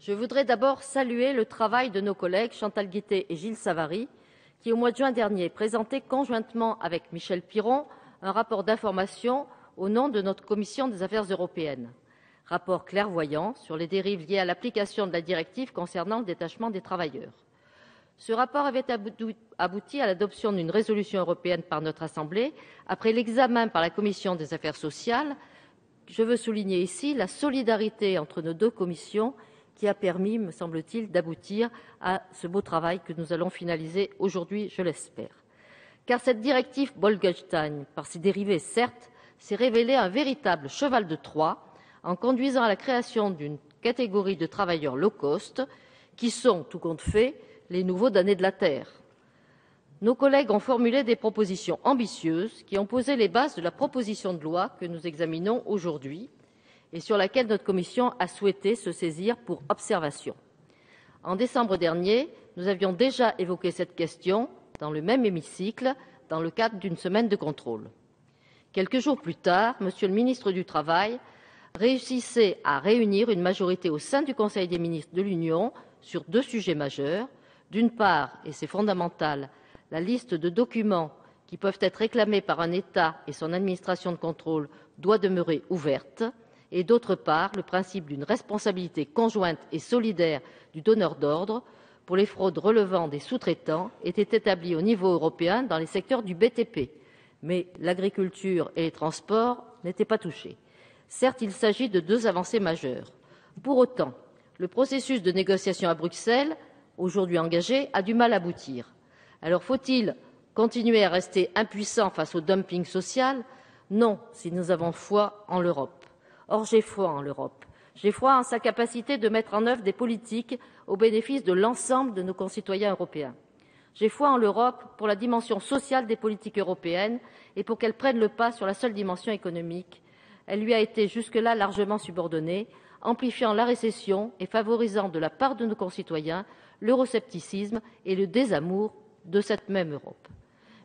Je voudrais d'abord saluer le travail de nos collègues Chantal Guittet et Gilles Savary, qui, au mois de juin dernier, présentaient conjointement avec Michel Piron un rapport d'information au nom de notre commission des affaires européennes. Rapport clairvoyant sur les dérives liées à l'application de la directive concernant le détachement des travailleurs. Ce rapport avait abouti à l'adoption d'une résolution européenne par notre Assemblée après l'examen par la commission des affaires sociales. Je veux souligner ici la solidarité entre nos deux commissions qui a permis, me semble-t-il, d'aboutir à ce beau travail que nous allons finaliser aujourd'hui, je l'espère. Car cette directive Bolkestein, par ses dérivés certes, s'est révélée un véritable cheval de Troie en conduisant à la création d'une catégorie de travailleurs low cost qui sont, tout compte fait, les nouveaux damnés de la Terre. Nos collègues ont formulé des propositions ambitieuses qui ont posé les bases de la proposition de loi que nous examinons aujourd'hui et sur laquelle notre commission a souhaité se saisir pour observation. En décembre dernier, nous avions déjà évoqué cette question dans le même hémicycle dans le cadre d'une semaine de contrôle. Quelques jours plus tard, Monsieur le ministre du Travail réussissait à réunir une majorité au sein du Conseil des ministres de l'Union sur deux sujets majeurs. D'une part, et c'est fondamental, la liste de documents qui peuvent être réclamés par un État et son administration de contrôle doit demeurer ouverte, et d'autre part, le principe d'une responsabilité conjointe et solidaire du donneur d'ordre pour les fraudes relevant des sous-traitants était établi au niveau européen dans les secteurs du BTP. Mais l'agriculture et les transports n'étaient pas touchés. Certes, il s'agit de deux avancées majeures. Pour autant, le processus de négociation à Bruxelles, aujourd'hui engagé, a du mal à aboutir. Alors faut-il continuer à rester impuissant face au dumping social? Non, si nous avons foi en l'Europe. Or, j'ai foi en l'Europe. J'ai foi en sa capacité de mettre en œuvre des politiques au bénéfice de l'ensemble de nos concitoyens européens. J'ai foi en l'Europe pour la dimension sociale des politiques européennes et pour qu'elle prenne le pas sur la seule dimension économique. Elle lui a été jusque-là largement subordonnée, amplifiant la récession et favorisant de la part de nos concitoyens l'euroscepticisme et le désamour de cette même Europe.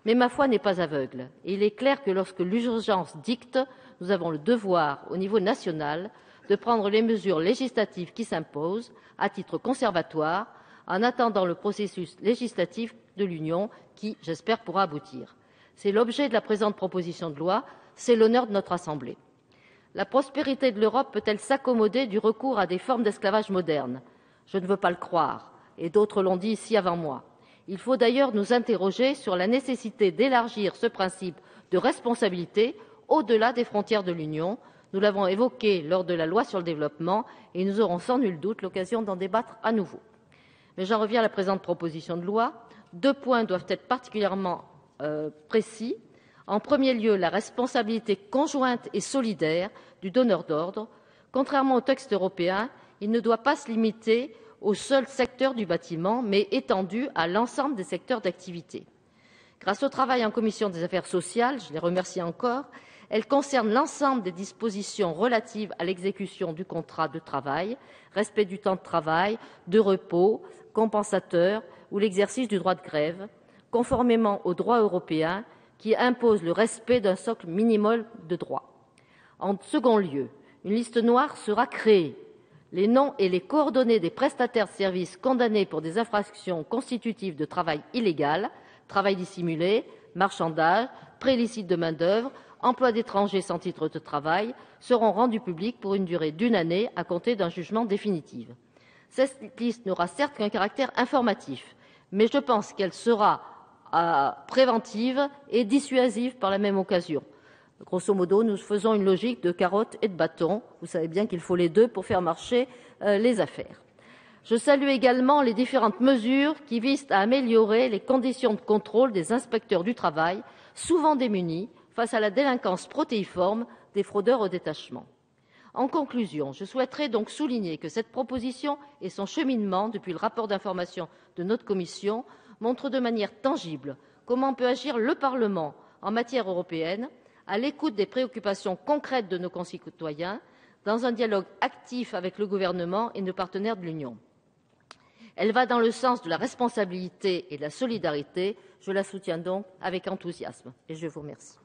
Mais ma foi n'est pas aveugle. Et il est clair que lorsque l'urgence dicte, nous avons le devoir, au niveau national, de prendre les mesures législatives qui s'imposent, à titre conservatoire, en attendant le processus législatif de l'Union qui, j'espère, pourra aboutir. C'est l'objet de la présente proposition de loi, c'est l'honneur de notre Assemblée. La prospérité de l'Europe peut-elle s'accommoder du recours à des formes d'esclavage modernes? Je ne veux pas le croire, et d'autres l'ont dit ici avant moi. Il faut d'ailleurs nous interroger sur la nécessité d'élargir ce principe de responsabilité au-delà des frontières de l'Union. Nous l'avons évoqué lors de la loi sur le développement et nous aurons sans nul doute l'occasion d'en débattre à nouveau. Mais j'en reviens à la présente proposition de loi. Deux points doivent être particulièrement précis. En premier lieu, la responsabilité conjointe et solidaire du donneur d'ordre. Contrairement au texte européen, il ne doit pas se limiter au seul secteur du bâtiment, mais étendu à l'ensemble des secteurs d'activité. Grâce au travail en commission des affaires sociales, je les remercie encore, elle concerne l'ensemble des dispositions relatives à l'exécution du contrat de travail, respect du temps de travail, de repos, compensateur ou l'exercice du droit de grève, conformément au droit européen qui impose le respect d'un socle minimal de droits. En second lieu, une liste noire sera créée. Les noms et les coordonnées des prestataires de services condamnés pour des infractions constitutives de travail illégal, travail dissimulé, marchandage, prêt illicite de main-d'œuvre, emploi d'étrangers sans titre de travail seront rendus publics pour une durée d'1 année à compter d'un jugement définitif. Cette liste n'aura certes qu'un caractère informatif, mais je pense qu'elle sera préventive et dissuasive par la même occasion. Grosso modo, nous faisons une logique de carotte et de bâton. Vous savez bien qu'il faut les deux pour faire marcher les affaires. Je salue également les différentes mesures qui visent à améliorer les conditions de contrôle des inspecteurs du travail, souvent démunis face à la délinquance protéiforme des fraudeurs au détachement. En conclusion, je souhaiterais donc souligner que cette proposition et son cheminement depuis le rapport d'information de notre commission montrent de manière tangible comment peut agir le Parlement en matière européenne, à l'écoute des préoccupations concrètes de nos concitoyens, dans un dialogue actif avec le gouvernement et nos partenaires de l'Union. Elle va dans le sens de la responsabilité et de la solidarité. Je la soutiens donc avec enthousiasme et je vous remercie.